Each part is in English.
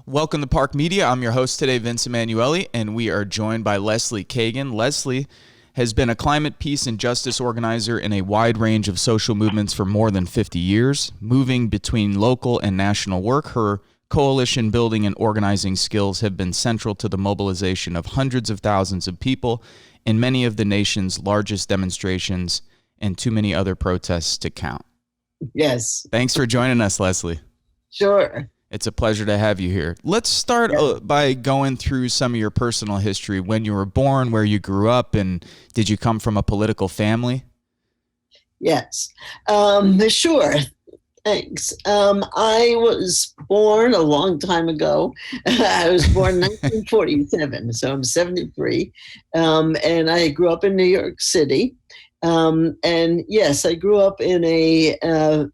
Welcome to Park Media. I'm your host today, Vince Emanuele, and we are joined by Leslie Cagan. Leslie has been a climate, peace, and justice organizer in a wide range of social movements for more than 50 years, moving between local and national work. Her coalition building and organizing skills have been central to the mobilization of hundreds of thousands of people in many of the nation's largest demonstrations and too many other protests to count. Yes. Thanks for joining us, Leslie. Sure. It's a pleasure to have you here. Let's start by going through some of your personal history, when you were born, where you grew up, and did you come from a political family? Yes. Sure. Thanks. I was born a long time ago. I was born in 1947, so I'm 73. And I grew up in New York City. And yes, I grew up in a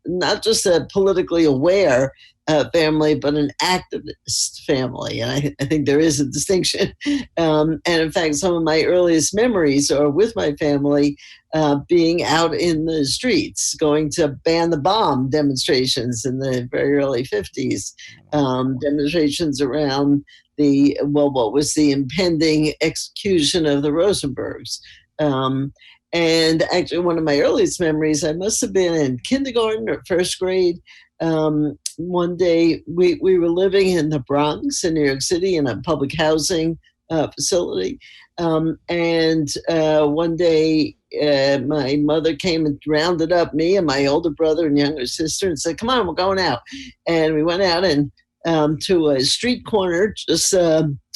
not just a politically aware family, but an activist family. And I think there is a distinction. And in fact, some of my earliest memories are with my family being out in the streets, going to ban the bomb demonstrations in the very early 50s, demonstrations around what was the impending execution of the Rosenbergs. And actually, one of my earliest memories, I must have been in kindergarten or first grade. One day, we were living in the Bronx in New York City in a public housing facility. And one day, my mother came and rounded up me and my older brother and younger sister and said, "Come on, we're going out." And we went out and to a street corner just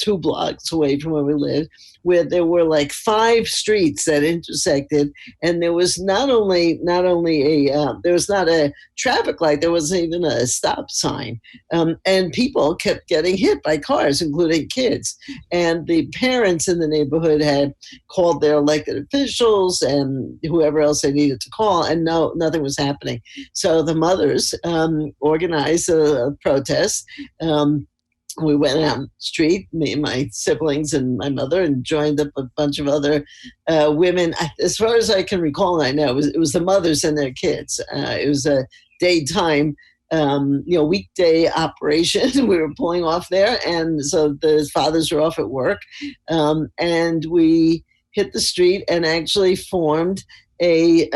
2 blocks away from where we lived, where there were like 5 streets that intersected, and there was not only there was not a traffic light, there wasn't even a stop sign, and people kept getting hit by cars, including kids. And the parents in the neighborhood had called their elected officials and whoever else they needed to call, and nothing was happening. So the mothers organized a protest. We went out on the street, me and my siblings and my mother, and joined up a bunch of other women. As far as I can recall, I know it was the mothers and their kids. It was a daytime, weekday operation. We were pulling off there, and so the fathers were off at work, and we hit the street and actually formed a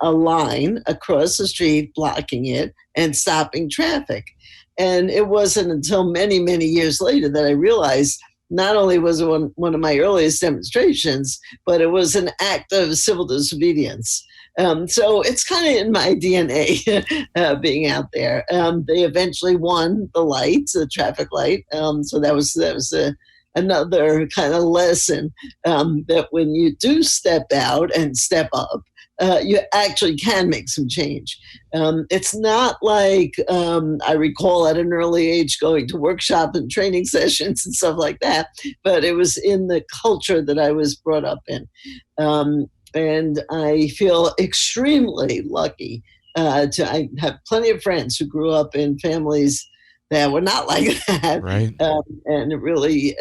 line across the street, blocking it and stopping traffic. And it wasn't until many, many years later that I realized not only was it one of my earliest demonstrations, but it was an act of civil disobedience. So it's kind of in my DNA being out there. They eventually won the traffic light. So that was another kind of lesson that when you do step out and step up, you actually can make some change. It's not like I recall at an early age going to workshop and training sessions and stuff like that, but it was in the culture that I was brought up in. And I feel extremely lucky I have plenty of friends who grew up in families that were not like that, right? And it really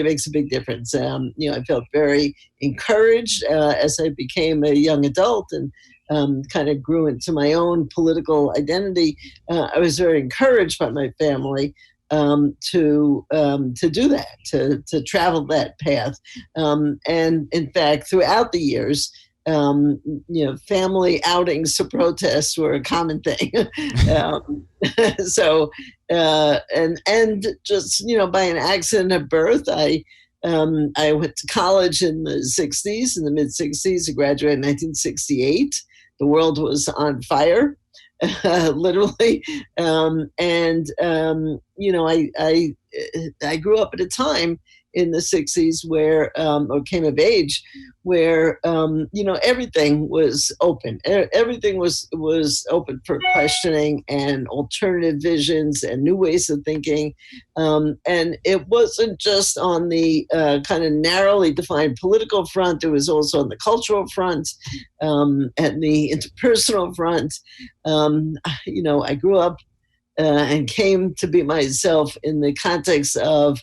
makes a big difference. I felt very encouraged as I became a young adult and kind of grew into my own political identity. I was very encouraged by my family to do that, to travel that path, and in fact, throughout the years. Family outings to protest were a common thing. So, and just, by an accident of birth, I went to college in the mid 60s. I graduated in 1968. The world was on fire, literally. I grew up at a time in the 60s where, or came of age, where, everything was open. Everything was open for questioning and alternative visions and new ways of thinking. And it wasn't just on the kind of narrowly defined political front, it was also on the cultural front, and the interpersonal front. I grew up and came to be myself in the context of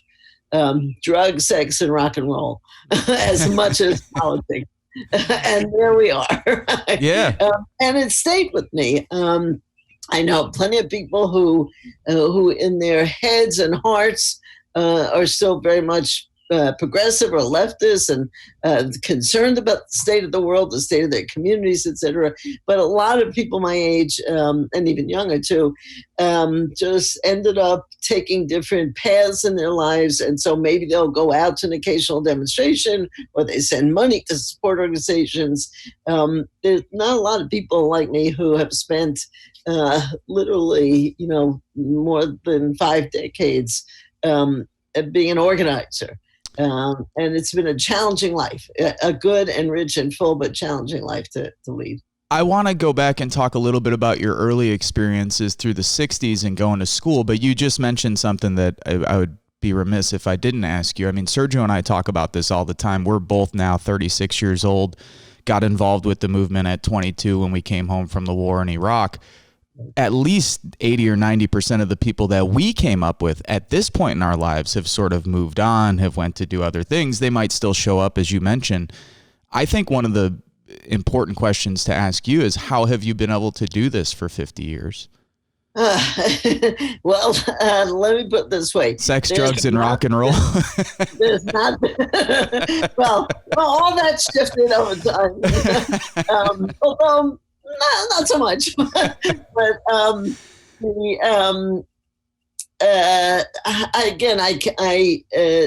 drugs, sex, and rock and roll as much as politics. And there we are. Yeah. And it stayed with me. I know plenty of people who in their heads and hearts are still very much progressive or leftist and concerned about the state of the world, the state of their communities, etc. But a lot of people my age and even younger too just ended up taking different paths in their lives. And so maybe they'll go out to an occasional demonstration or they send money to support organizations. There's not a lot of people like me who have spent literally, more than 5 decades being an organizer. And it's been a challenging life, a good and rich and full, but challenging life to lead. I want to go back and talk a little bit about your early experiences through the 60s and going to school, but you just mentioned something that I would be remiss if I didn't ask you. I mean, Sergio and I talk about this all the time. We're both now 36 years old, got involved with the movement at 22 when we came home from the war in Iraq. At least 80 or 90% of the people that we came up with at this point in our lives have sort of moved on, have went to do other things. They might still show up, as you mentioned. I think one of the important questions to ask you is, how have you been able to do this for 50 years? Well, let me put it this way. Sex, drugs, and rock and roll. There's not, well, all that shifted over time. Although, not so much, but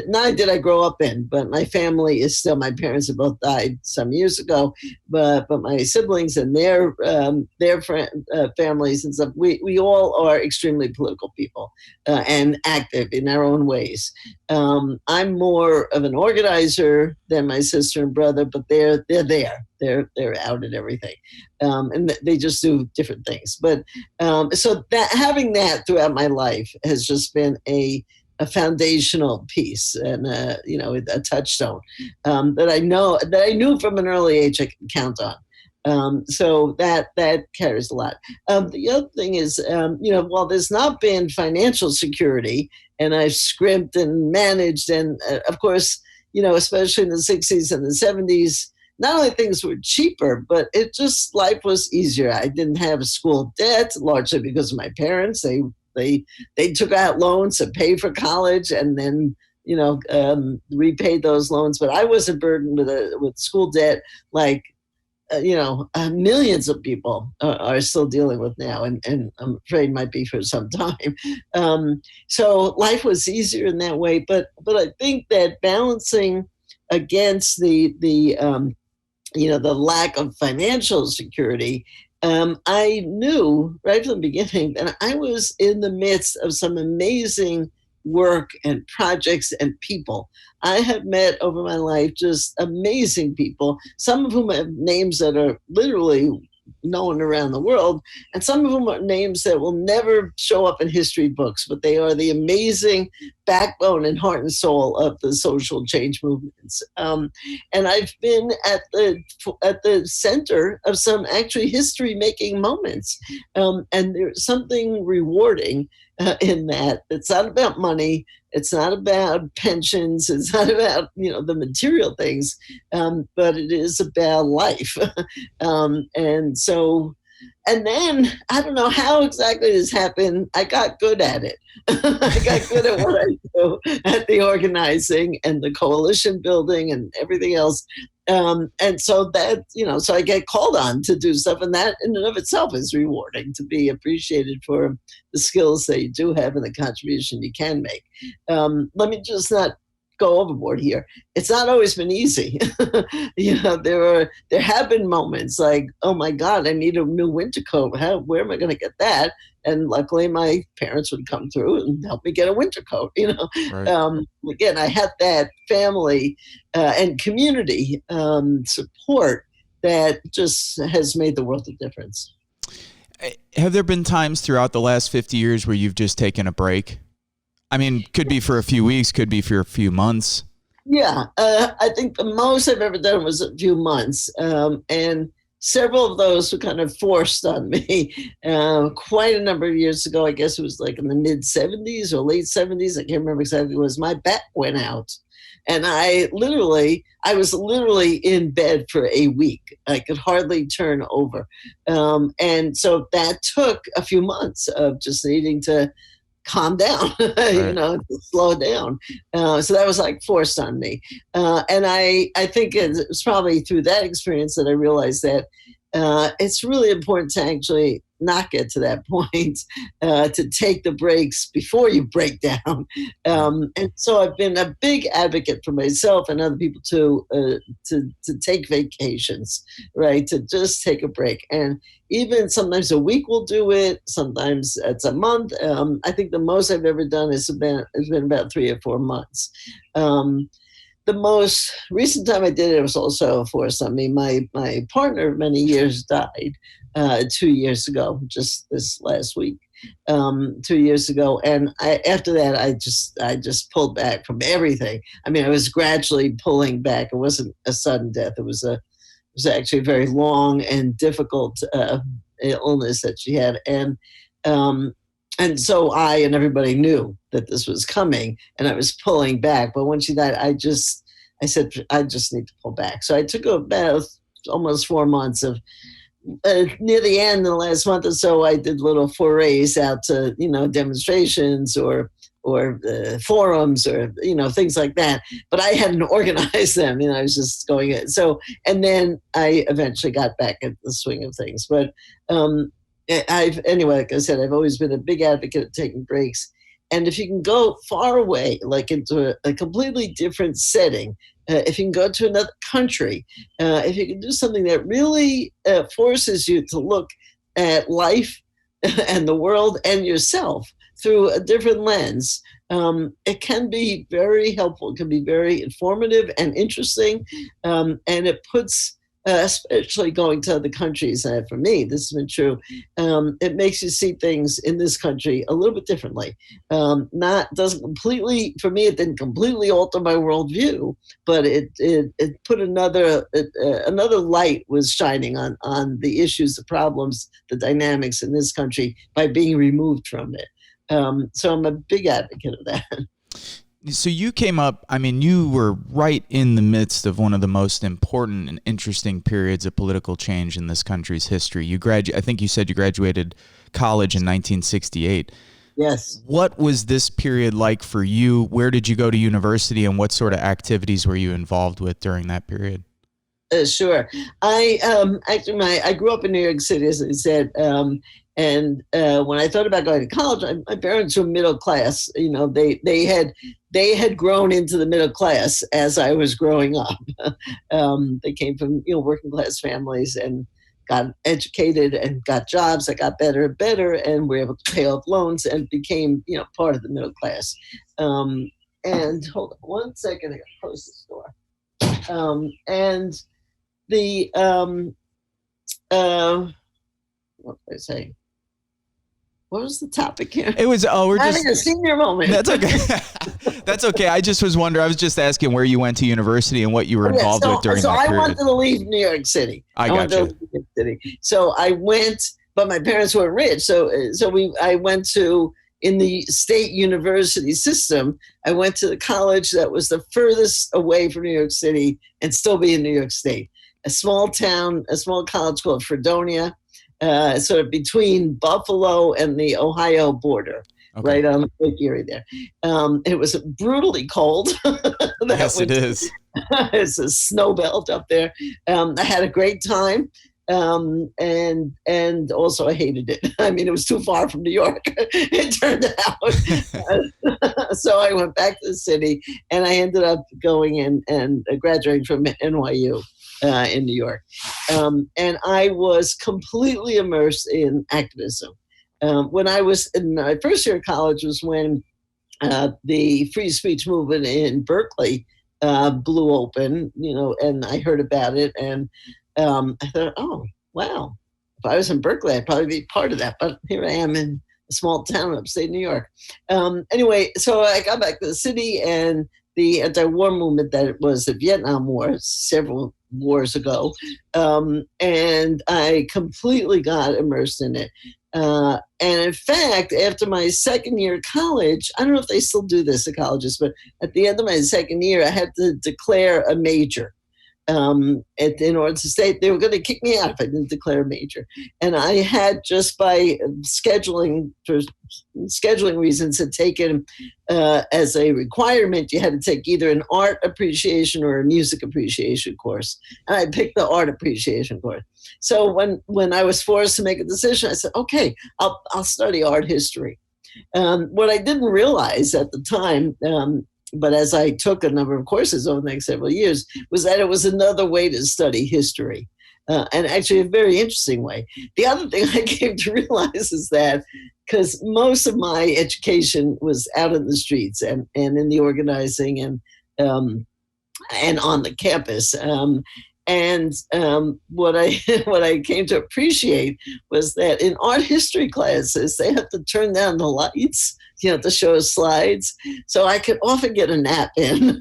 not did I grow up in, but my family is still, my parents have both died some years ago, but my siblings and their families and stuff, we all are extremely political people and active in our own ways. I'm more of an organizer than my sister and brother, but they're there. They're out at everything. And they just do different things. But so that having that throughout my life has just been a foundational piece and a touchstone that I knew from an early age I could count on. So that carries a lot. The other thing is, while there's not been financial security, and I've scrimped and managed, and of course, especially in the 60s and the 70s, not only things were cheaper, but life was easier. I didn't have school debt, largely because of my parents. They took out loans to pay for college and then, repaid those loans. But I wasn't burdened with school debt like, millions of people are still dealing with now, and I'm afraid might be for some time. So life was easier in that way. But I think that balancing against the lack of financial security, I knew right from the beginning that I was in the midst of some amazing work and projects and people. I have met over my life just amazing people, some of whom have names that are literally known around the world, and some of them are names that will never show up in history books, but they are the amazing backbone and heart and soul of the social change movements. And I've been at the center of some actually history-making moments, and there's something rewarding in that. It's not about money. It's not about pensions. It's not about, the material things, but it is about life. And then, I don't know how exactly this happened. I got good at it. I got good at what I do, at the organizing and the coalition building and everything else. And so that, so I get called on to do stuff, and that in and of itself is rewarding, to be appreciated for the skills that you do have and the contribution you can make. Let me just not go overboard here. It's not always been easy. There have been moments like, oh my God, I need a new winter coat. Where am I going to get that? And luckily my parents would come through and help me get a winter coat. Right. Again, I had that family and community support that just has made the world a difference. Have there been times throughout the last 50 years where you've just taken a break? I mean, could be for a few weeks, could be for a few months. Yeah, I think the most I've ever done was a few months. And several of those were kind of forced on me quite a number of years ago. I guess it was like in the mid 70s or late 70s. I can't remember exactly what it was. My back went out. And I was literally in bed for a week. I could hardly turn over. And so that took a few months of just needing to calm down, Right. to slow down. So that was like forced on me. And I think it was probably through that experience that I realized that it's really important to actually not get to that point, to take the breaks before you break down. And so I've been a big advocate for myself and other people to take vacations, right? To just take a break. And even sometimes a week will do it. Sometimes it's a month. I think the most I've ever done has been about 3 or 4 months. The most recent time I did it was also forced on me. My partner of many years died 2 years ago, just this last week, 2 years ago. And after that, I just pulled back from everything. I mean, I was gradually pulling back. It wasn't a sudden death. It was actually a very long and difficult illness that she had. And so I and everybody knew that this was coming, and I was pulling back. But when she died, I said, I just need to pull back. So I took about almost 4 months of, near the end, the last month or so, I did little forays out to, demonstrations or forums or, things like that. But I hadn't organized them, I was just going in. So, and then I eventually got back at the swing of things. But, anyway, like I said, I've always been a big advocate of taking breaks. And if you can go far away, like into a completely different setting, if you can go to another country, if you can do something that really forces you to look at life and the world and yourself through a different lens, it can be very helpful. It can be very informative and interesting. And it puts, especially going to other countries, for me, this has been true, it makes you see things in this country a little bit differently. Doesn't completely, for me, it didn't completely alter my worldview, but it put another light was shining on the issues, the problems, the dynamics in this country by being removed from it. So I'm a big advocate of that. So you came up, you were right in the midst of one of the most important and interesting periods of political change in this country's history. I think you said you graduated college in 1968. Yes. What was this period like for you? Where did you go to university, and what sort of activities were you involved with during that period? Sure. I grew up in New York City, as I said. And when I thought about going to college, my parents were middle class. They had grown into the middle class as I was growing up. They came from working class families and got educated and got jobs that got better and better, and were able to pay off loans and became part of the middle class. And hold on 1 second, I got to close this door. And the what did I say? What was the topic here? It was, we're just having a senior moment. That's okay. That's okay. I just was wondering. I was just asking where you went to university and what you were involved with during that period. So I wanted to leave New York City. I got you. New York City. So I went, but my parents were rich. I went to, in the state university system, I went to the college that was the furthest away from New York City and still be in New York State. A small college called Fredonia. Sort of between Buffalo and the Ohio border, okay, right on Lake Erie there. It was brutally cold. Yes, it is. It's a snow belt up there. I had a great time, and also I hated it. It was too far from New York, it turned out. So I went back to the city, and I ended up going in and graduating from NYU. In New York. And I was completely immersed in activism. When I was in my first year of college was when the free speech movement in Berkeley blew open, and I heard about it. And I thought, oh, wow, if I was in Berkeley, I'd probably be part of that. But here I am in a small town in upstate New York. Anyway, so I got back to the city, and the anti-war movement that was the Vietnam War, several wars ago, and I completely got immersed in it. And in fact, after my second year of college, I don't know if they still do this at colleges, but at the end of my second year, I had to declare a major. In order to stay, they were going to kick me out if I didn't declare a major. And I had, just by scheduling reasons, had taken as a requirement, you had to take either an art appreciation or a music appreciation course. And I picked the art appreciation course. So when I was forced to make a decision, I said, okay, I'll study art history. What I didn't realize at the time, but as I took a number of courses over the next several years, was that it was another way to study history, and actually a very interesting way. The other thing I came to realize is that, because most of my education was out in the streets and in the organizing and on the campus, what I came to appreciate was that in art history classes, they have to turn down the lights, to show slides. So I could often get a nap in.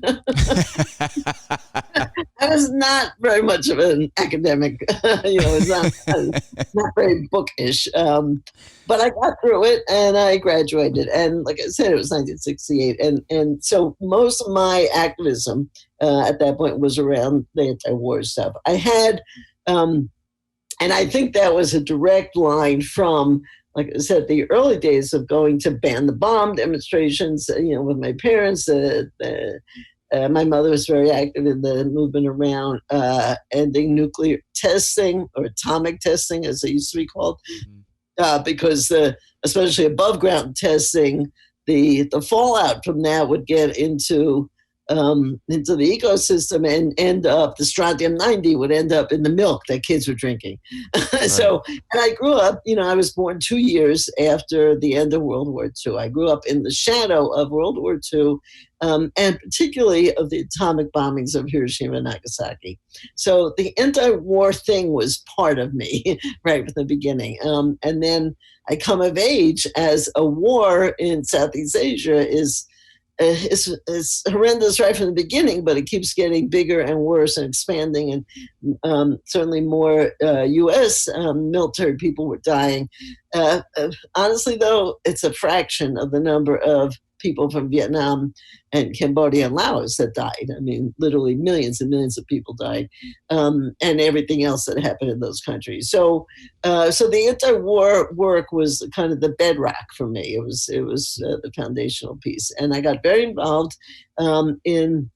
I was not very much of an academic, it's not very bookish. But I got through it and I graduated. And like I said, it was 1968. And so most of my activism at that point was around the anti-war stuff. I had, and I think that was a direct line from, like I said, the early days of going to ban the bomb demonstrations, with my parents. My mother was very active in the movement around ending nuclear testing, or atomic testing, as it used to be called, because especially above ground testing, the fallout from that would get into the ecosystem and end up, the strontium-90 would end up in the milk that kids were drinking. Right. So, and I grew up, I was born 2 years after the end of World War II. I grew up in the shadow of World War II, and particularly of the atomic bombings of Hiroshima and Nagasaki. So the anti-war thing was part of me right from the beginning. And then I come of age as a war in Southeast Asia is horrendous right from the beginning, but it keeps getting bigger and worse and expanding, and certainly more U.S. Military people were dying. Honestly, though, it's a fraction of the number of people from Vietnam and Cambodia and Laos that died. I mean, literally millions and millions of people died, and everything else that happened in those countries. So the anti-war work was kind of the bedrock for me. It was the foundational piece, and I got very involved in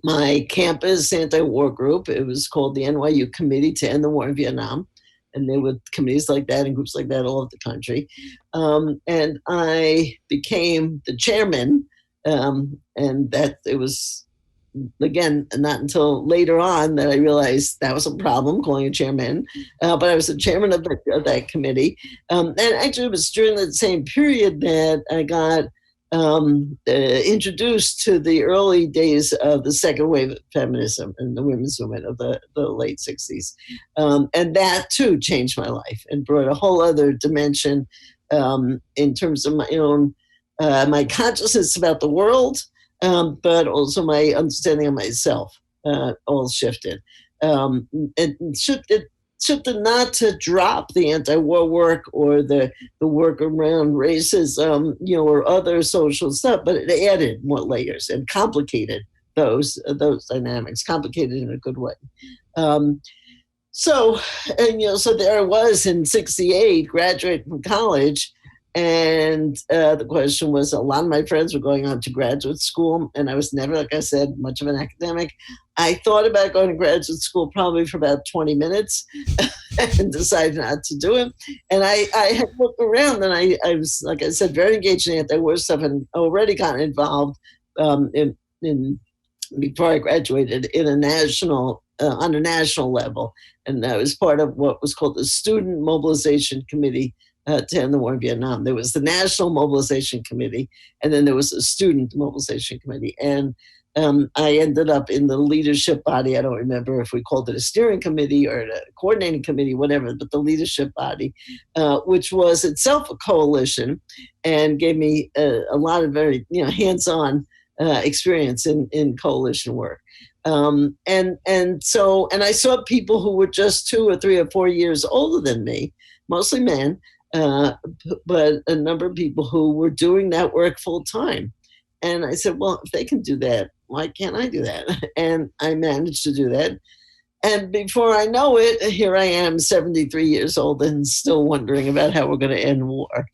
my campus anti-war group. It was called the NYU Committee to End the War in Vietnam. And there were committees like that and groups like that all over the country. And I became the chairman, and that it was, again, not until later on that I realized that was a problem, calling a chairman. But I was the chairman of that committee. And actually, it was during that same period that I got introduced to the early days of the second wave of feminism and the women's movement of the late 60s. And that too changed my life and brought a whole other dimension in terms of my own, my consciousness about the world, but also my understanding of myself all shifted. It shifted not to drop the anti-war work or the work around racism, or other social stuff, but it added more layers and complicated those dynamics, complicated in a good way. So there I was in 68, graduating from college. And the question was, a lot of my friends were going on to graduate school, and I was never, like I said, much of an academic. I thought about going to graduate school probably for about 20 minutes and decided not to do it. And I had looked around, and I was, like I said, very engaged in anti-war stuff and already gotten involved in before I graduated in a national on a national level. And I was part of what was called the Student Mobilization Committee to end the war in Vietnam. There was the National Mobilization Committee, and then there was a Student Mobilization Committee. And I ended up in the leadership body. I don't remember if we called it a steering committee or a coordinating committee, whatever, but the leadership body, which was itself a coalition and gave me a lot of very hands-on experience in coalition work. And I saw people who were just 2 or 3 or 4 years older than me, mostly men, but a number of people who were doing that work full time. And I said, well, if they can do that, why can't I do that? And I managed to do that. And before I know it, here I am, 73 years old, and still wondering about how we're going to end war.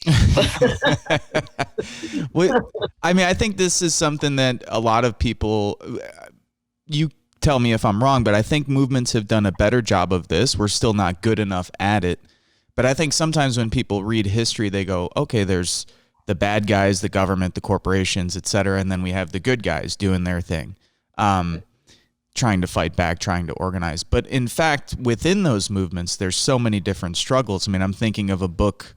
Well, I mean, I think this is something that a lot of people, you tell me if I'm wrong, but I think movements have done a better job of this. We're still not good enough at it. But I think sometimes when people read history, they go, okay, there's the bad guys, the government, the corporations, et cetera, and then we have the good guys doing their thing. Trying to fight back, trying to organize. But in fact, within those movements, there's so many different struggles. I mean, I'm thinking of a book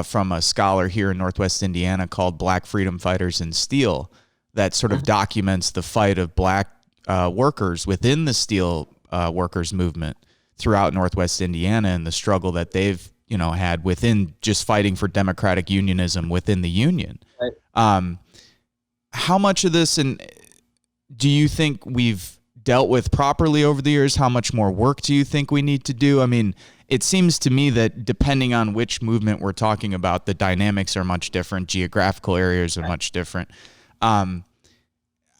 from a scholar here in Northwest Indiana called Black Freedom Fighters in Steel that sort of documents the fight of black workers within the steel workers movement throughout Northwest Indiana and the struggle that they've, had within just fighting for democratic unionism within the union. Right. How much of this do you think we've dealt with properly over the years? How much more work do you think we need to do? I mean, it seems to me that depending on which movement we're talking about, the dynamics are much different. Geographical areas are much different.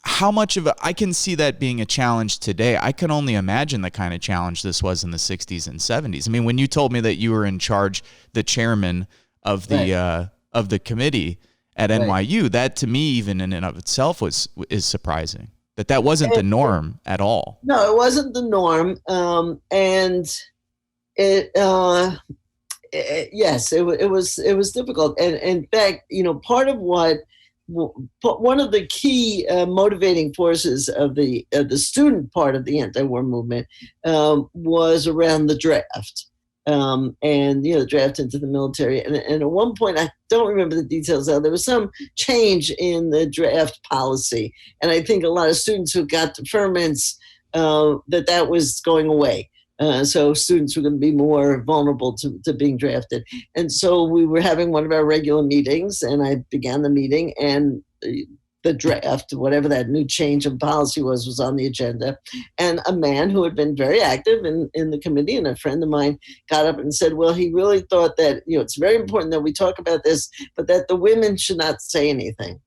How much of I can see that being a challenge today. I can only imagine the kind of challenge this was in the 60s and 70s. I mean, when you told me that you were in charge, the chairman of the committee at NYU, that to me, even in and of itself, is surprising. That wasn't the norm at all. No, it wasn't the norm. And yes, it was difficult. And in fact, part of one of the key motivating forces of the student part of the anti-war movement was around the draft. And the draft into the military. And at one point, I don't remember the details of, there was some change in the draft policy. And I think a lot of students who got deferments, that was going away. So students were going to be more vulnerable to being drafted. And so we were having one of our regular meetings, and I began the meeting, and the draft, whatever that new change in policy was on the agenda. And a man who had been very active in the committee, and a friend of mine, got up and said, well, he really thought that, it's very important that we talk about this, but that the women should not say anything.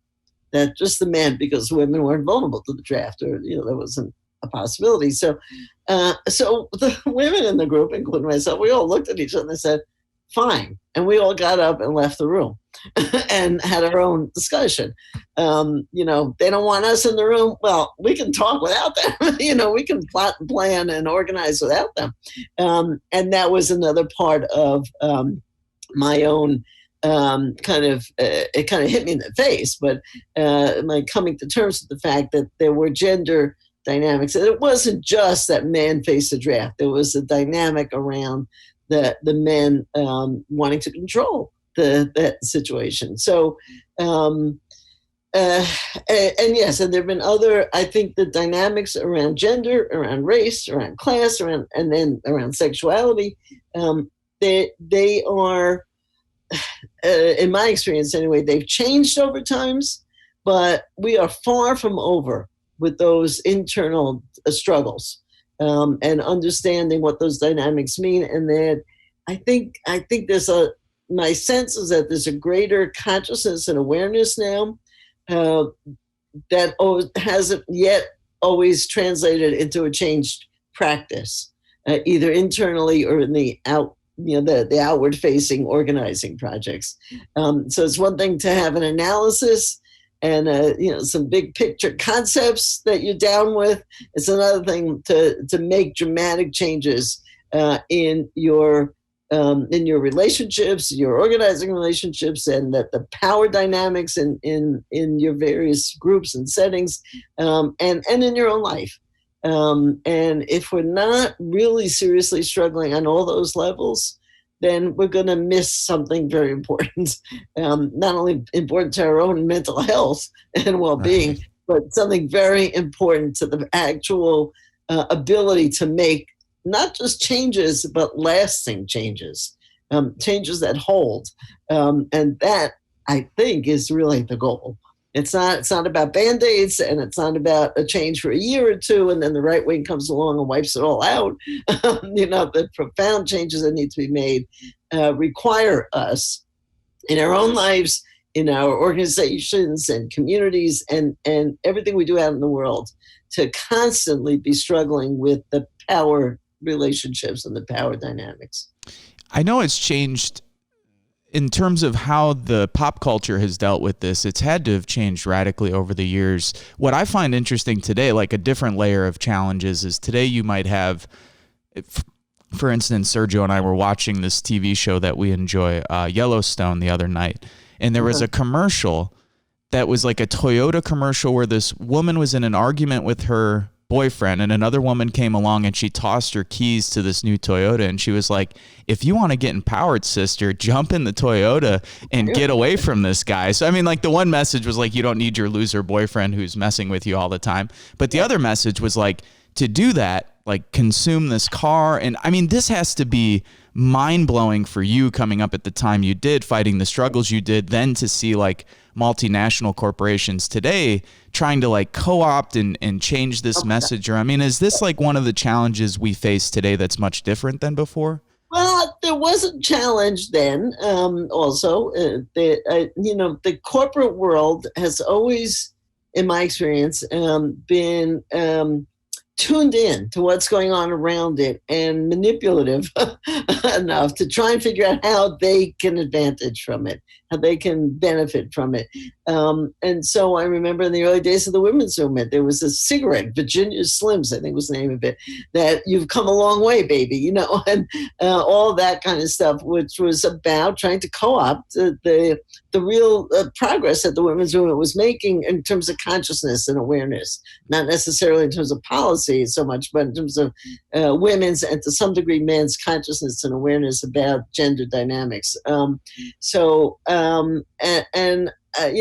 That just the men, because women weren't vulnerable to the draft, or, there wasn't a possibility. So the women in the group, including myself, we all looked at each other and said, fine. And we all got up and left the room and had our own discussion. They don't want us in the room. Well, we can talk without them. We can plot and plan and organize without them. And that was another part of my own it kind of hit me in the face, but my coming to terms with the fact that there were gender dynamics. And it wasn't just that men faced the draft. There was a dynamic around the men wanting to control that situation. So, and yes, and there have been other, I think the dynamics around gender, around race, around class, and then around sexuality, they are, in my experience anyway, they've changed over times, but we are far from over with those internal struggles. And understanding what those dynamics mean. And that I think my sense is that there's a greater consciousness and awareness now that hasn't yet always translated into a changed practice, either internally or in the outward facing organizing projects. So it's one thing to have an analysis and some big picture concepts that you're down with. It's another thing to make dramatic changes in your relationships, your organizing relationships, and that the power dynamics in your various groups and settings, and in your own life. And if we're not really seriously struggling on all those levels, then we're going to miss something very important, not only important to our own mental health and well-being, right, but something very important to the actual ability to make not just changes, but lasting changes, changes that hold. And that, I think, is really the goal. It's not about Band-Aids, and it's not about a change for a year or two, and then the right wing comes along and wipes it all out. The profound changes that need to be made require us in our own lives, in our organizations and communities, and everything we do out in the world, to constantly be struggling with the power relationships and the power dynamics. I know it's changed in terms of how the pop culture has dealt with this. It's had to have changed radically over the years. What I find interesting today, like a different layer of challenges, is today you might have, for instance, Sergio and I were watching this TV show that we enjoy, Yellowstone, the other night, and there was a commercial that was like a Toyota commercial where this woman was in an argument with her boyfriend, and another woman came along and she tossed her keys to this new Toyota, and she was like, if you want to get empowered, sister, jump in the Toyota and get away from this guy. So I mean, like, the one message was like, you don't need your loser boyfriend who's messing with you all the time, but the other message was like, to do that, like, consume this car. And I mean, this has to be mind-blowing for you coming up at the time you did, fighting the struggles you did, then to see like multinational corporations today trying to like co-opt and change this message. Or I mean, is this like one of the challenges we face today that's much different than before? Well, there was a challenge then. Also, the corporate world has always, in my experience, been tuned in to what's going on around it and manipulative enough to try and figure out how they can advantage from it, how they can benefit from it. And so I remember in the early days of the women's movement, there was a cigarette, Virginia Slims, I think was the name of it, that you've come a long way, baby, and all that kind of stuff, which was about trying to co-opt the real progress that the women's movement was making in terms of consciousness and awareness, not necessarily in terms of policy so much, but in terms of women's and to some degree men's consciousness and awareness about gender dynamics.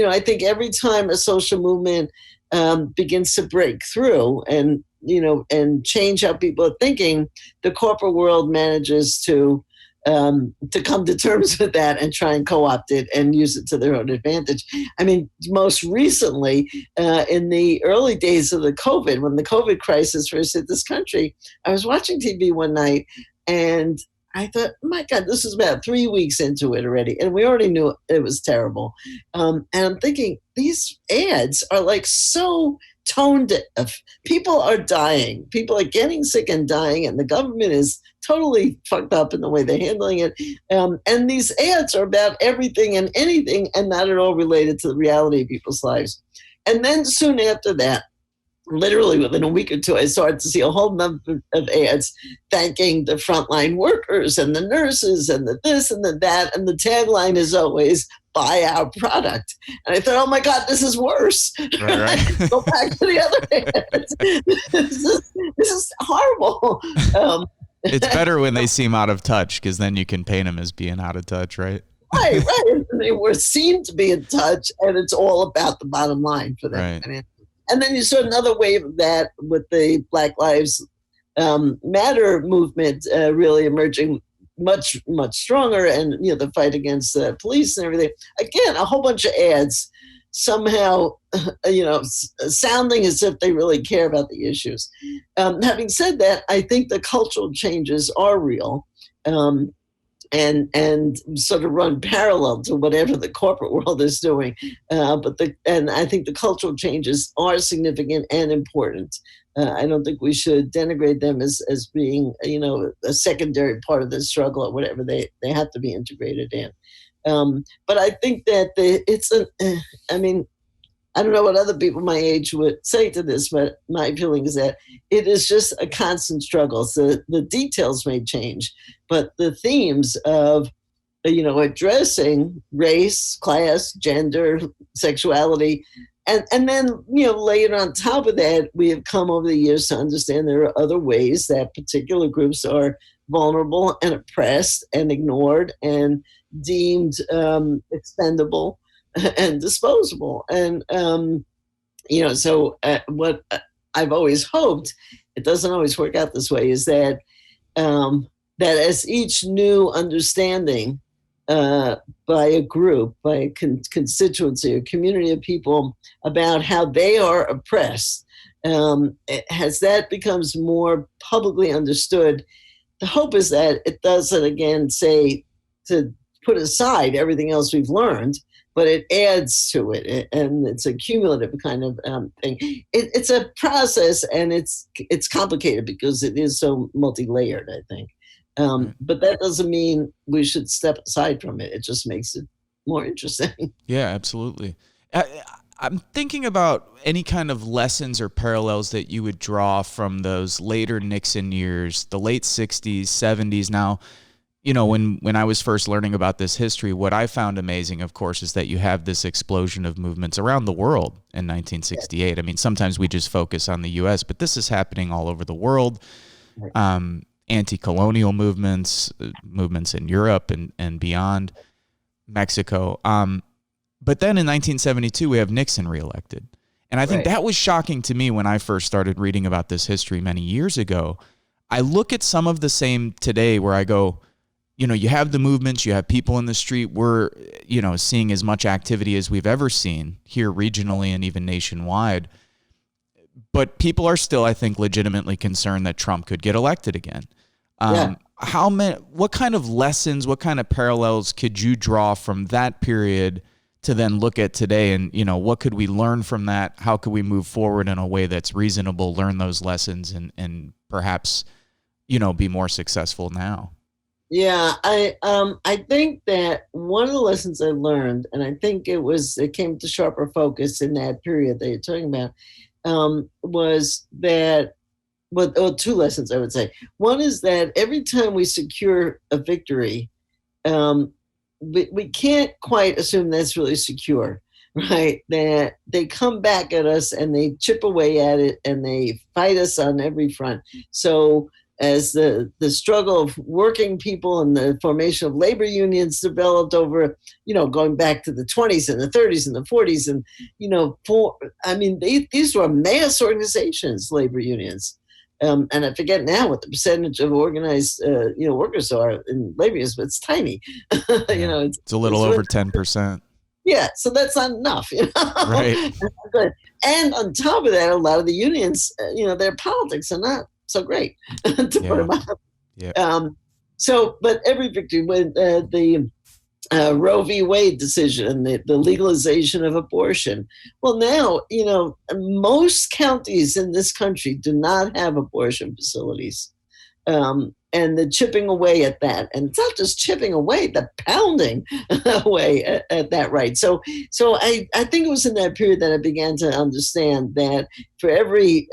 I think every time a social movement begins to break through and change how people are thinking, the corporate world manages to come to terms with that and try and co-opt it and use it to their own advantage. I mean, most recently, in the early days of the COVID, when the COVID crisis first hit this country, I was watching TV one night and I thought, my God, this is about 3 weeks into it already. And we already knew it was terrible. And I'm thinking, these ads are like so tone deaf. People are dying. People are getting sick and dying. And the government is totally fucked up in the way they're handling it. And these ads are about everything and anything and not at all related to the reality of people's lives. And then soon after that, literally within a week or two, I started to see a whole number of ads thanking the frontline workers and the nurses and the this and the that. And the tagline is always, buy our product. And I thought, oh my God, this is worse. Right. Go back to the other ads. This is horrible. It's better when they seem out of touch, because then you can paint them as being out of touch, right? Right. They were seen to be in touch, and it's all about the bottom line for them. Right. And then you saw another wave of that with the Black Lives Matter movement really emerging much, much stronger, and the fight against the police and everything. Again, a whole bunch of ads somehow, sounding as if they really care about the issues. Having said that, I think the cultural changes are real. And sort of run parallel to whatever the corporate world is doing. And I think the cultural changes are significant and important. I don't think we should denigrate them as being, a secondary part of the struggle or whatever. They have to be integrated in. But I think that I don't know what other people my age would say to this, but my feeling is that it is just a constant struggle. So the details may change, but the themes of, addressing race, class, gender, sexuality, and then, later on top of that, we have come over the years to understand there are other ways that particular groups are vulnerable and oppressed and ignored and deemed expendable and disposable. And, what I've always hoped, it doesn't always work out this way, is that that as each new understanding by a group, by a constituency, a community of people about how they are oppressed, as that becomes more publicly understood, the hope is that it doesn't again say to put aside everything else we've learned, but it adds to it, and it's a cumulative kind of thing. It's a process, and it's complicated because it is so multi-layered, I think. But that doesn't mean we should step aside from it. It just makes it more interesting. Yeah, absolutely. I'm thinking about any kind of lessons or parallels that you would draw from those later Nixon years, the late 60s, 70s. Now, when I was first learning about this history, what I found amazing, of course, is that you have this explosion of movements around the world in 1968. I mean, sometimes we just focus on the U.S., but this is happening all over the world. Anti-colonial movements in Europe and beyond, Mexico. But then in 1972, we have Nixon reelected. And I think that was shocking to me when I first started reading about this history many years ago. I look at some of the same today where I go, you have the movements, you have people in the street. We're, seeing as much activity as we've ever seen here regionally and even nationwide. But people are still, I think, legitimately concerned that Trump could get elected again. What kind of lessons, what kind of parallels could you draw from that period to then look at today? And, what could we learn from that? How could we move forward in a way that's reasonable, learn those lessons, and perhaps, be more successful now? Yeah, I think that one of the lessons I learned, and I think it came to sharper focus in that period that you're talking about, was that, two lessons I would say. One is that every time we secure a victory, we can't quite assume that's really secure, right? That they come back at us and they chip away at it and they fight us on every front. So as the struggle of working people and the formation of labor unions developed over, going back to the 20s and the 30s and the 40s, and, these were mass organizations, labor unions. And I forget now what the percentage of organized, workers are in labor unions, but it's tiny. It's a little over 10%. Yeah, so that's not enough, Right. And on top of that, a lot of the unions, their politics are not so great to put them up. Yeah. But every victory, when the Roe v. Wade decision, the legalization of abortion. Well, now, most counties in this country do not have abortion facilities. And the chipping away at that. And it's not just chipping away, the pounding away at that right. So I think it was in that period that I began to understand that for every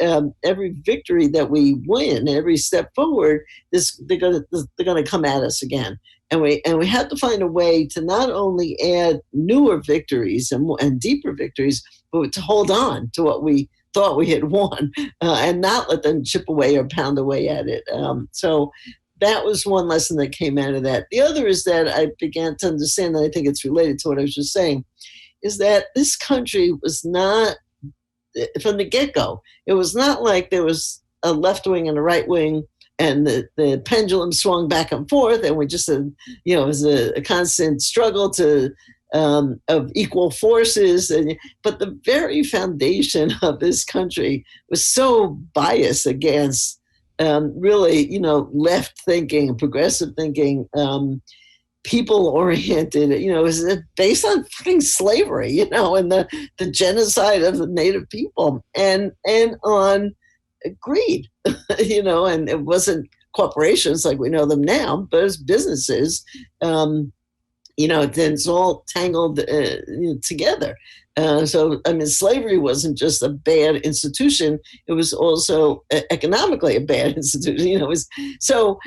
victory that we win, every step forward, they're gonna come at us again. And we have to find a way to not only add newer victories and deeper victories, but to hold on to what we thought we had won, and not let them chip away or pound away at it. So that was one lesson that came out of that. The other is that I began to understand, and I think it's related to what I was just saying, is that this country was not, from the get-go, it was not like there was a left wing and a right wing, and the pendulum swung back and forth, and we just said, it was a constant struggle of equal forces. But the very foundation of this country was so biased against really, left thinking, progressive thinking, people oriented. It was based on fucking slavery, and the genocide of the native people, and on greed, and it wasn't corporations like we know them now, but it's businesses. Then it's all tangled together. Slavery wasn't just a bad institution; it was also economically a bad institution. So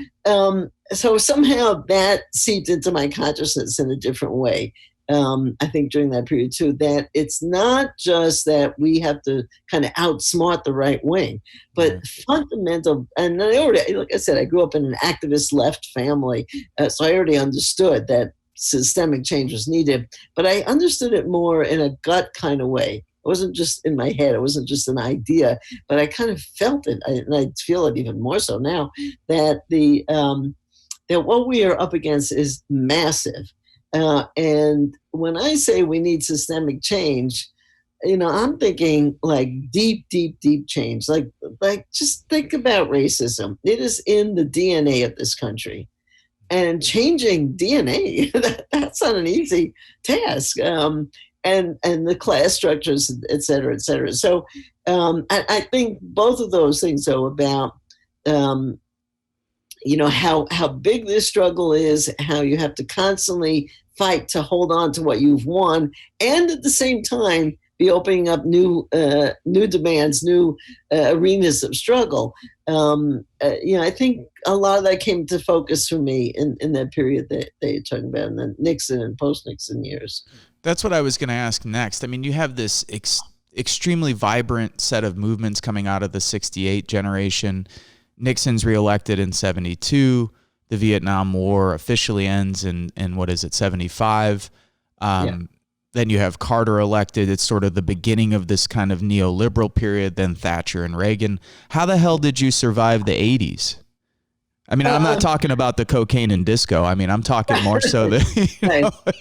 somehow that seeped into my consciousness in a different way. I think during that period too, that it's not just that we have to kind of outsmart the right wing, but fundamental. And like I said, I grew up in an activist left family, so I already understood that systemic change was needed, but I understood it more in a gut kind of way. It wasn't just in my head. It wasn't just an idea, but I kind of felt it, and I feel it even more so now, that that what we are up against is massive. And when I say we need systemic change, I'm thinking like deep, deep, deep change. Like just think about racism. It is in the DNA of this country. And changing DNA, that's not an easy task. And the class structures, et cetera, et cetera. So I think both of those things, though, about how big this struggle is, how you have to constantly fight to hold on to what you've won, and at the same time be opening up new demands, new arenas of struggle. I think a lot of that came to focus for me in that period that you're talking about, in the Nixon and post-Nixon years. That's what I was going to ask next. I mean, you have this extremely vibrant set of movements coming out of the 68 generation. Nixon's reelected in 72. The Vietnam War officially ends in 75. Then you have Carter elected. It's sort of the beginning of this kind of neoliberal period, then Thatcher and Reagan. How the hell did you survive the 80s? I mean, I'm not talking about the cocaine and disco. I mean, I'm talking more so the...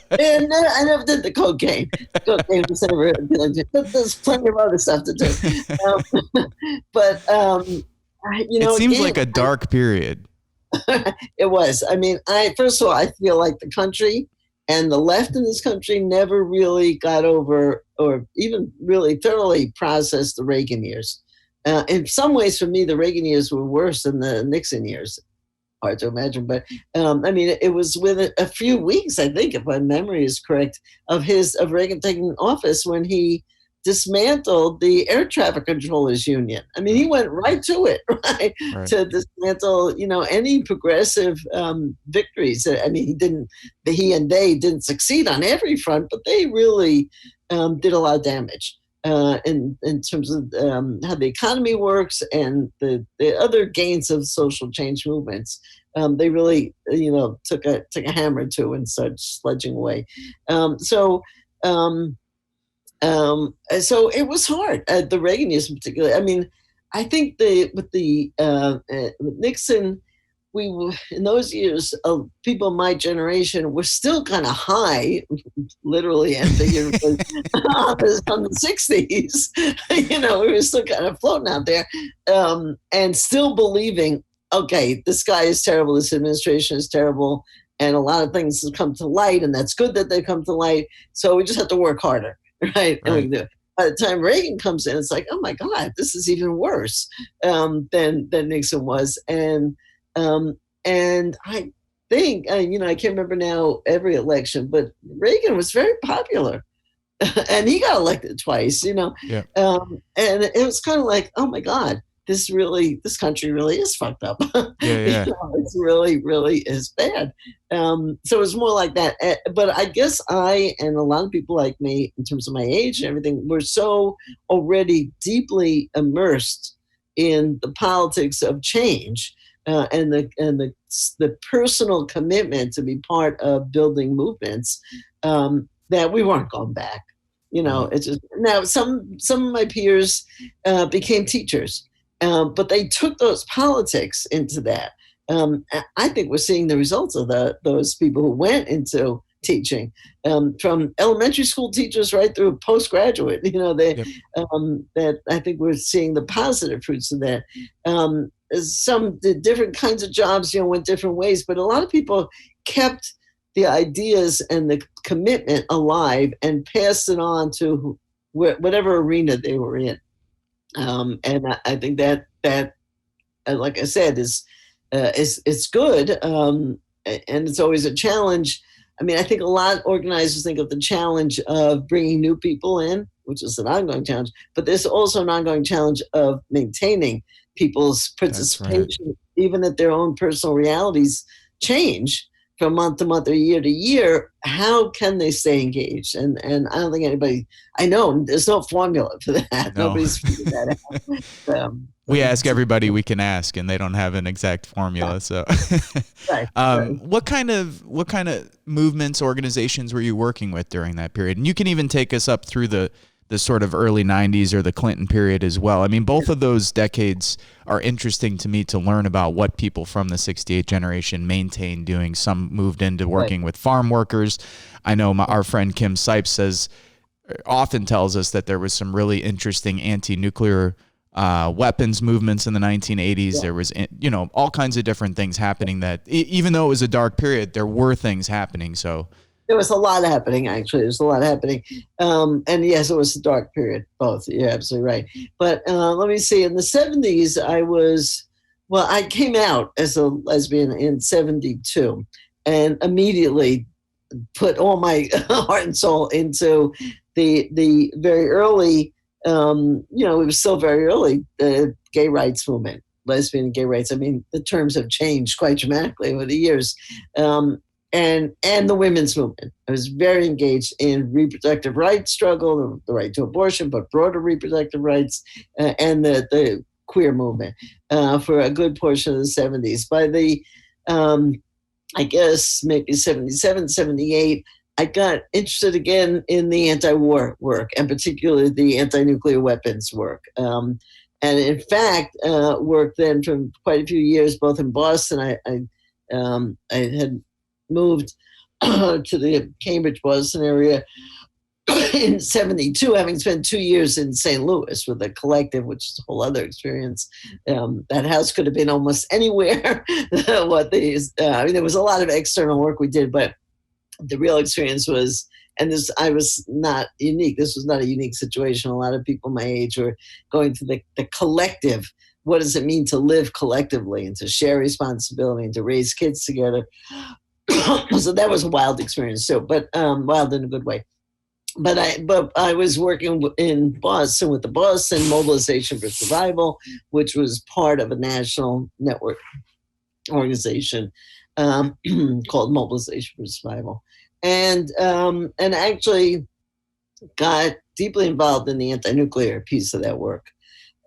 And I never did the cocaine. Cocaine was never... There's plenty of other stuff to do. It seems like a dark period. It was. I mean, first of all, I feel like the country and the left in this country never really got over or even really thoroughly processed the Reagan years. In some ways, for me, the Reagan years were worse than the Nixon years. Hard to imagine, but it was within a few weeks, I think, if my memory is correct, of Reagan taking office when he dismantled the air traffic controllers union. I mean, he went right to it, right? To dismantle, any progressive victories. I mean, he and they didn't succeed on every front, but they really did a lot of damage in terms of how the economy works and the other gains of social change movements. They really, took a hammer to and started sledging away. So it was hard. The Reagan years in particular. I mean, I think with Nixon, we were, in those years, people in my generation were still kind of high, literally and figuratively, on the 60s. We were still kind of floating out there, and still believing, okay, this guy is terrible, this administration is terrible, and a lot of things have come to light, and that's good that they come to light. So we just have to work harder, right? And we can do it. By the time Reagan comes in, it's like, oh my God, this is even worse than Nixon was. And I think, I can't remember now every election, but Reagan was very popular. And he got elected twice, Yeah. And it was kind of like, oh my God, this country really is fucked up. Yeah. It's really, really is bad. So it's more like that. But I guess I and a lot of people like me, in terms of my age and everything, were so already deeply immersed in the politics of change and the personal commitment to be part of building movements that we weren't going back. It's just now some of my peers became teachers. But they took those politics into that. I think we're seeing the results of those people who went into teaching, from elementary school teachers right through postgraduate. That I think we're seeing the positive fruits of that. Some did different kinds of jobs, went different ways, but a lot of people kept the ideas and the commitment alive and passed it on to whatever arena they were in. And I think that like I said, is good, and it's always a challenge. I mean, I think a lot of organizers think of the challenge of bringing new people in, which is an ongoing challenge, but there's also an ongoing challenge of maintaining people's participation, even if their own personal realities change from month to month or year to year. How can they stay engaged? And I don't think anybody, I know there's no formula for that. No. Nobody's figured that out. We ask everybody we can ask, and they don't have an exact formula. So, right. What kind of movements, organizations were you working with during that period? And you can even take us up through the the sort of early 90s or the Clinton period as well. I mean, both of those decades are interesting to me to learn about what people from the 68 generation maintained doing. Some moved into working with farm workers. I know our friend Kim Sipes often tells us that there was some really interesting anti-nuclear weapons movements in the 1980s. There was, all kinds of different things happening that even though it was a dark period, there were things happening. So there was a lot happening, actually. There was a lot happening. And yes, it was a dark period, both. You're absolutely right. But let me see. In the 70s, I came out as a lesbian in 72 and immediately put all my heart and soul into the very early, it was still very early, the gay rights movement, lesbian and gay rights. I mean, the terms have changed quite dramatically over the years. And the women's movement. I was very engaged in reproductive rights struggle, the right to abortion, but broader reproductive rights, and the queer movement for a good portion of the 70s. By the, I guess, maybe 77, 78, I got interested again in the anti-war work, and particularly the anti-nuclear weapons work. And in fact, worked then for quite a few years, both in Boston. I had moved to the Cambridge, Boston area in 72, having spent 2 years in St. Louis with a collective, which is a whole other experience. That house could have been almost anywhere. There was a lot of external work we did, but the real experience was, I was not unique. This was not a unique situation. A lot of people my age were going through the collective. What does it mean to live collectively and to share responsibility and to raise kids together? So that was a wild experience too, but wild in a good way. But I was working in Boston with the Boston Mobilization for Survival, which was part of a national network organization called Mobilization for Survival, and actually got deeply involved in the anti-nuclear piece of that work.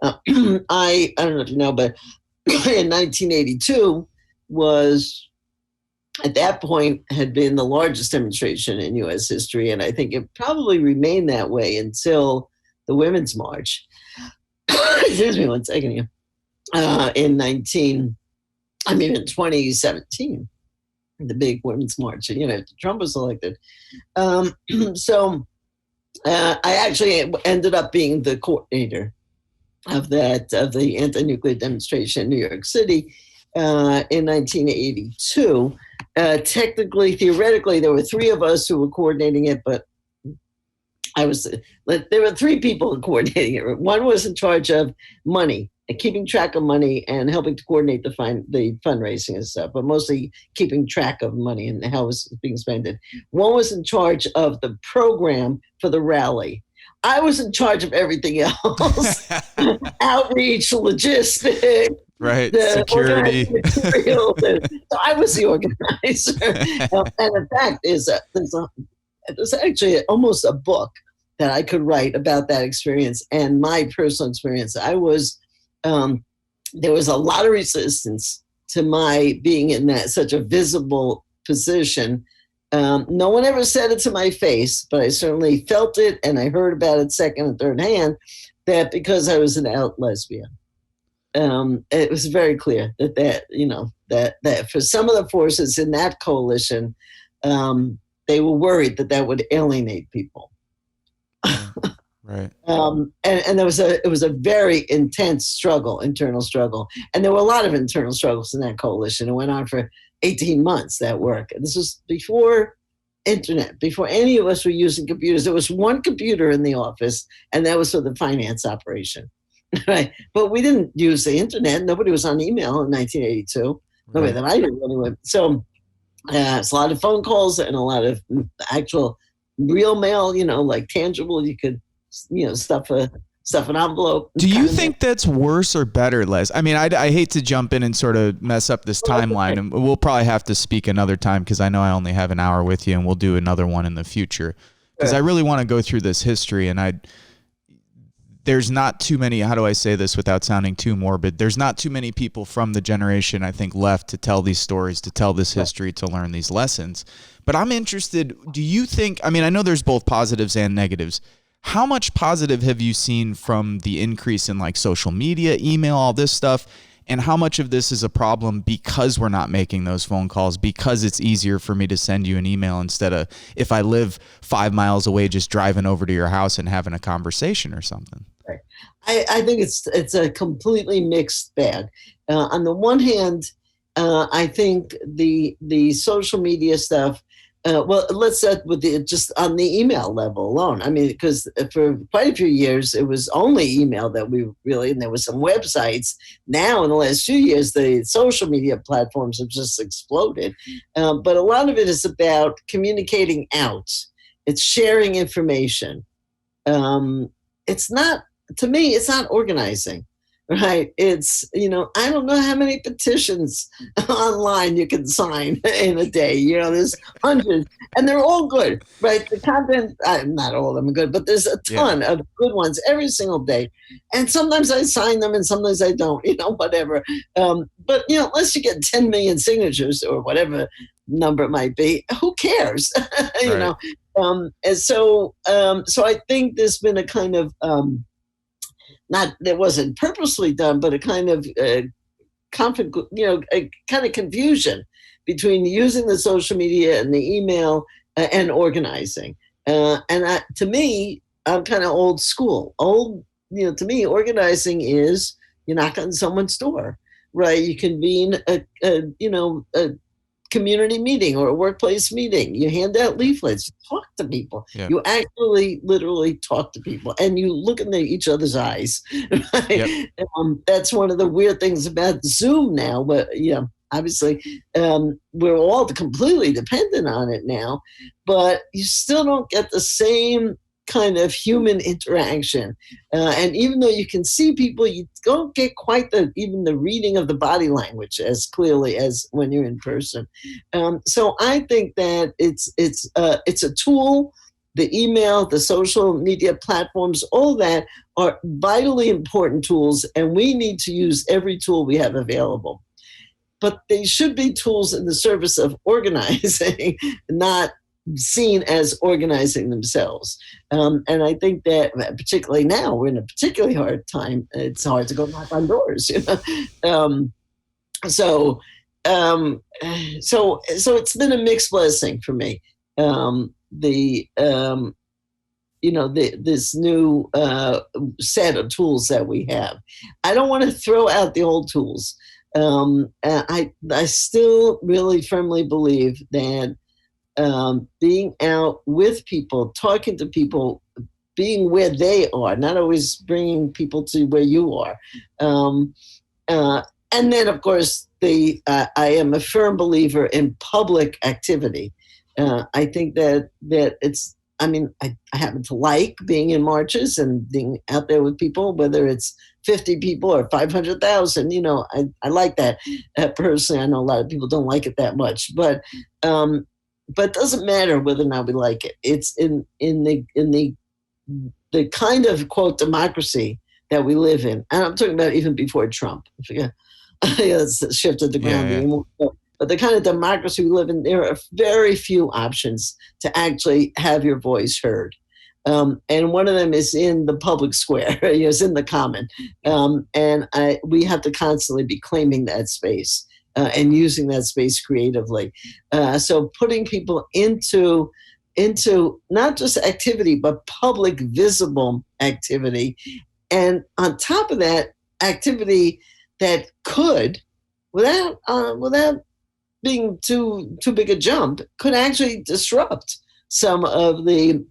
I don't know if you know, but in 1982 was, at that point, had been the largest demonstration in U.S. history, and I think it probably remained that way until the Women's March. Excuse me one second here. In 2017, the big Women's March, Trump was elected. So I actually ended up being the coordinator of the anti-nuclear demonstration in New York City in 1982. Technically, theoretically, there were three of us who were coordinating it, but there were three people coordinating it. One was in charge of money, keeping track of money and helping to coordinate the fundraising and stuff, but mostly keeping track of money and how it was being spent. One was in charge of the program for the rally. I was in charge of everything else. Outreach, logistics, right, security. So I was the organizer. And in fact, there's actually almost a book that I could write about that experience and my personal experience. There was a lot of resistance to my being in such a visible position. No one ever said it to my face, but I certainly felt it, and I heard about it second and third hand, that because I was an out lesbian. It was very clear that for some of the forces in that coalition, they were worried that would alienate people. Right. And it was a very intense internal struggle. And there were a lot of internal struggles in that coalition. It went on for 18 months, that work. And this was before internet, before any of us were using computers. There was one computer in the office, and that was for the finance operation. Right. But we didn't use the internet. Nobody was on email in 1982. Nobody that I knew anyway. So it's a lot of phone calls and a lot of actual real mail, like tangible. You could, stuff an envelope. Do you think that's worse or better, Les? I mean, I hate to jump in and sort of mess up this timeline, and we'll probably have to speak another time because I know I only have an hour with you, and we'll do another one in the future because I really want to go through this history, and there's not too many, how do I say this without sounding too morbid? There's not too many people from the generation, I think, left to tell these stories, to tell this history, to learn these lessons. But I'm interested, do you think, I mean, I know there's both positives and negatives. How much positive have you seen from the increase in like social media, email, all this stuff? And how much of this is a problem because we're not making those phone calls, because it's easier for me to send you an email instead of if I live 5 miles away, just driving over to your house and having a conversation or something? Right. I think it's a completely mixed bag. On the one hand, I think the social media stuff. Well, let's start with just on the email level alone. I mean, because for quite a few years, it was only email that we really, and there were some websites. Now, in the last few years, the social media platforms have just exploded. But a lot of it is about communicating out. It's sharing information. It's not, to me, it's not organizing. Right. It's, I don't know how many petitions online you can sign in a day. There's hundreds and they're all good. Right. The content, not all of them are good, but there's a ton of good ones every single day. And sometimes I sign them and sometimes I don't, whatever. But, unless you get 10 million signatures or whatever number it might be, who cares? And so I think there's been a kind of, not that wasn't purposely done, but a kind of a kind of confusion between using the social media and the email and organizing. To me, I'm kind of old school. To me, organizing is you knock on someone's door, right? You convene a community meeting or a workplace meeting. You hand out leaflets, you talk to people. Yeah. You actually literally talk to people and you look into each other's eyes. Right? Yep. That's one of the weird things about Zoom now, but obviously we're all completely dependent on it now, but you still don't get the same kind of human interaction. And even though you can see people, you don't get quite even the reading of the body language as clearly as when you're in person. So I think that it's a tool. The email, the social media platforms, all that are vitally important tools, and we need to use every tool we have available. But they should be tools in the service of organizing, not seen as organizing themselves. And I think that particularly now, we're in a particularly hard time. It's hard to go knock on doors. So it's been a mixed blessing for me. This new set of tools that we have. I don't want to throw out the old tools. I still really firmly believe that being out with people, talking to people, being where they are, not always bringing people to where you are. And then, of course, I am a firm believer in public activity. I think that it's, I happen to like being in marches and being out there with people, whether it's 50 people or 500,000, I like that. Personally, I know a lot of people don't like it that much, but it doesn't matter whether or not we like it. It's in the kind of, quote, democracy that we live in. And I'm talking about even before Trump. It's shifted the ground. Yeah. But the kind of democracy we live in, there are very few options to actually have your voice heard. And one of them is in the public square, it's in the common. And we have to constantly be claiming that space and using that space creatively. So putting people into not just activity, but public visible activity. And on top of that, activity that could, without being too big a jump, could actually disrupt some of the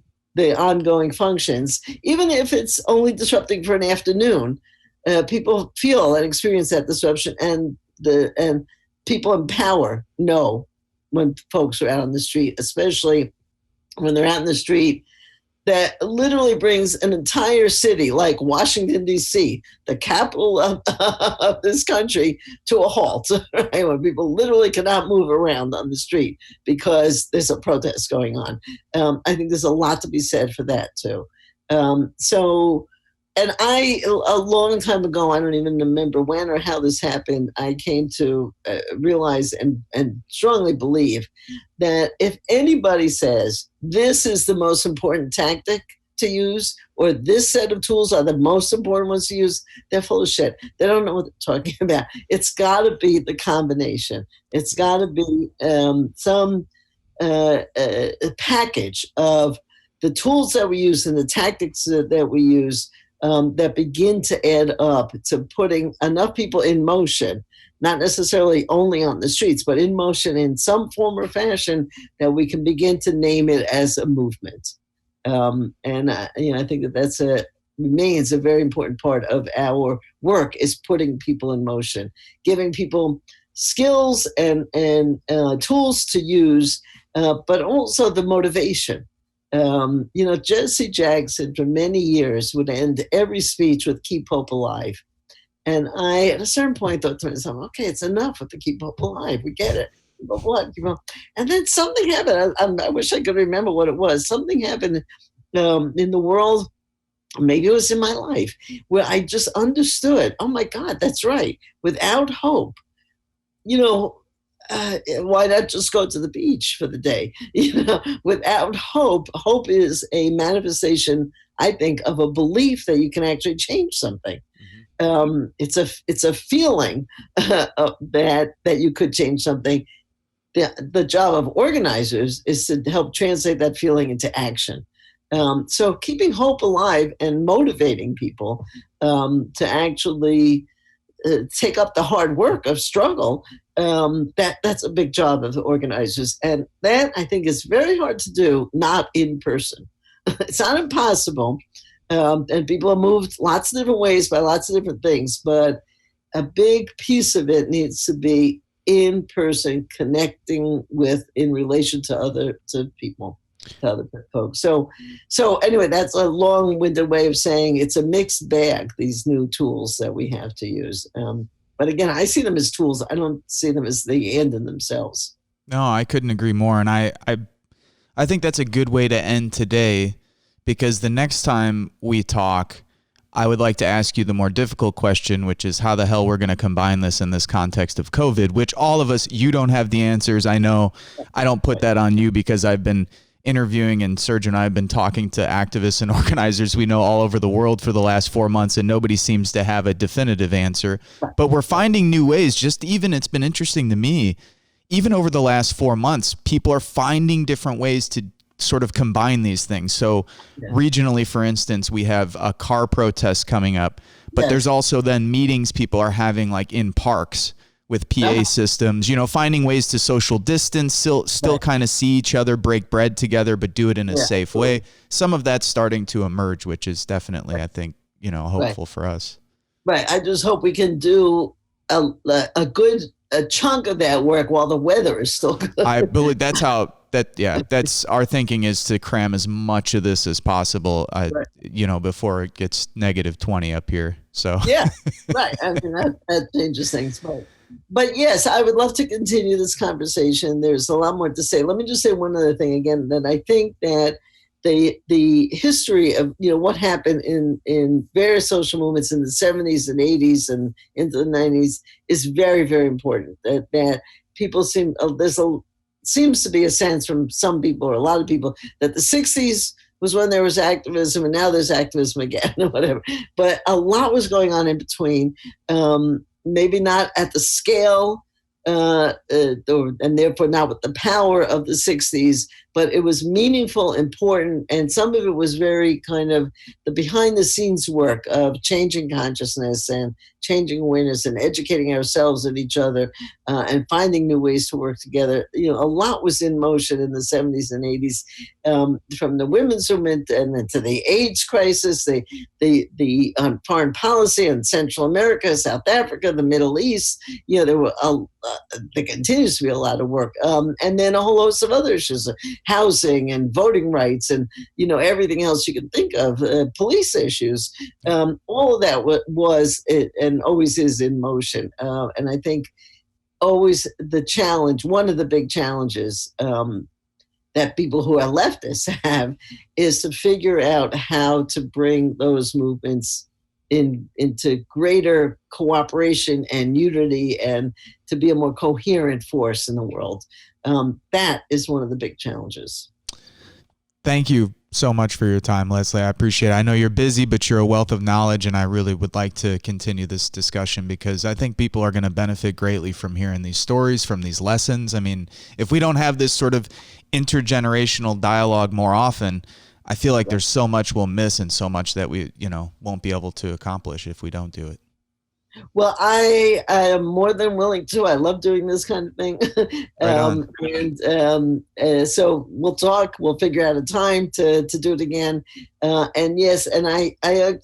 ongoing functions, even if it's only disrupting for an afternoon. People feel and experience that disruption, and people in power know when folks are out on the street, especially when they're out in the street. That literally brings an entire city like Washington, D.C., the capital of this country, to a halt, right? When people literally cannot move around on the street because there's a protest going on. I think there's a lot to be said for that, too. And a long time ago, I don't even remember when or how this happened, I came to realize and strongly believe that if anybody says this is the most important tactic to use, or this set of tools are the most important ones to use, they're full of shit. They don't know what they're talking about. It's got to be the combination. It's got to be some package of the tools that we use and the tactics that we use that begin to add up to putting enough people in motion, not necessarily only on the streets, but in motion in some form or fashion that we can begin to name it as a movement. I think that remains a very important part of our work, is putting people in motion, giving people skills and tools to use, but also the motivation. Jesse Jackson for many years would end every speech with "Keep Hope Alive." And I, at a certain point, thought to myself, okay, it's enough with the "Keep Hope Alive." We get it. But what? And then something happened. I wish I could remember what it was. Something happened in the world, maybe it was in my life, where I just understood, oh my God, that's right. Without hope, why not just go to the beach for the day? Without hope, hope is a manifestation, I think, of a belief that you can actually change something. It's a feeling that you could change something. The job of organizers is to help translate that feeling into action. So keeping hope alive and motivating people to actually take up the hard work of struggle, that's a big job of the organizers. And that, I think, is very hard to do, not in person. It's not impossible. And people are moved lots of different ways by lots of different things, but a big piece of it needs to be in person, connecting with, in relation to people, to other folks. So anyway, that's a long-winded way of saying it's a mixed bag, these new tools that we have to use. But again, I see them as tools. I don't see them as the end in themselves. No, I couldn't agree more. And I think that's a good way to end today, because the next time we talk, I would like to ask you the more difficult question, which is how the hell we're going to combine this in this context of COVID, which all of us, you don't have the answers. I know. I don't put that on you, because I've been interviewing, and Serge and I have been talking to activists and organizers we know all over the world for the last 4 months, and nobody seems to have a definitive answer. But we're finding new ways. It's been interesting to me, even over the last 4 months, people are finding different ways to sort of combine these things. So regionally, for instance, we have a car protest coming up, but there's also then meetings people are having like in parks with PA systems, finding ways to social distance, still kind of see each other, break bread together, but do it in a safe way. Some of that's starting to emerge, which is definitely, I think, hopeful for us. Right. I just hope we can do a good chunk of that work while the weather is still good. I believe that's our thinking, is to cram as much of this as possible, before it gets -20 up here. So right. I mean, that changes things. But yes, I would love to continue this conversation. There's a lot more to say. Let me just say one other thing again, that I think that the history of what happened in various social movements in the 70s and 80s and into the 90s is very, very important. That people seems to be a sense from some people, or a lot of people, that the 60s was when there was activism and now there's activism again, or whatever. But a lot was going on in between. Maybe not at the scale, and therefore not with the power of the 60s, but it was meaningful, important, and some of it was very kind of the behind-the-scenes work of changing consciousness and changing awareness and educating ourselves and each other, and finding new ways to work together. A lot was in motion in the 70s and 80s, from the women's movement and then to the AIDS crisis, the foreign policy in Central America, South Africa, the Middle East. There continues to be a lot of work, and then a whole host of other issues, housing and voting rights, and everything else you can think of, police issues. All of that was and always is in motion, and I think always the challenge, one of the big challenges that people who are leftists have, is to figure out how to bring those movements into greater cooperation and unity, and to be a more coherent force in the world. That is one of the big challenges. Thank you so much for your time, Leslie. I appreciate it. I know you're busy, but you're a wealth of knowledge, and I really would like to continue this discussion because I think people are going to benefit greatly from hearing these stories, from these lessons. I mean, if we don't have this sort of intergenerational dialogue more often, I feel like there's so much we'll miss and so much that we, won't be able to accomplish if we don't do it. Well, I am more than willing to. I love doing this kind of thing. So we'll talk. We'll figure out a time to do it again. And yes, and I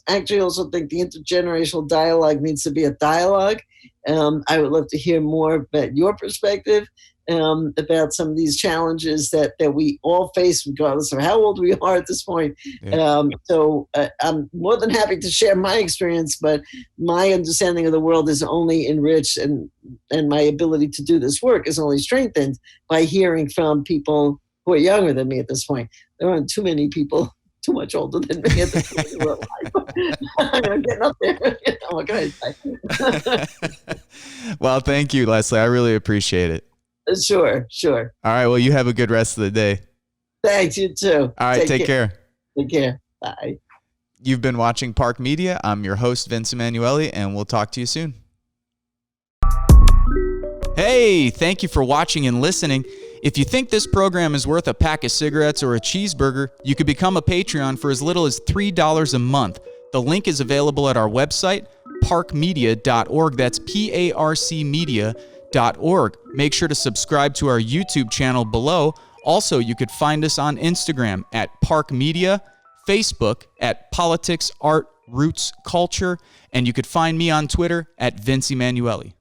actually also think the intergenerational dialogue needs to be a dialogue. I would love to hear more about your perspective about some of these challenges that we all face, regardless of how old we are at this point. Yeah. I'm more than happy to share my experience, but my understanding of the world is only enriched, and my ability to do this work is only strengthened by hearing from people who are younger than me at this point. There aren't too many people too much older than me at this point in real life. I'm getting up there. What can I say? Well, thank you, Leslie. I really appreciate it. Sure. All right. Well, you have a good rest of the day. Thanks. You too. All right. Take care. Take care. Bye. You've been watching Park Media. I'm your host, Vince Emanuele, and we'll talk to you soon. Hey, thank you for watching and listening. If you think this program is worth a pack of cigarettes or a cheeseburger, you could become a Patreon for as little as $3 a month. The link is available at our website, parkmedia.org. That's PARC media.org. Make sure to subscribe to our YouTube channel below. Also, you could find us on Instagram at Park Media, Facebook at Politics, Art, Roots, Culture, and you could find me on Twitter at Vince Emanuele.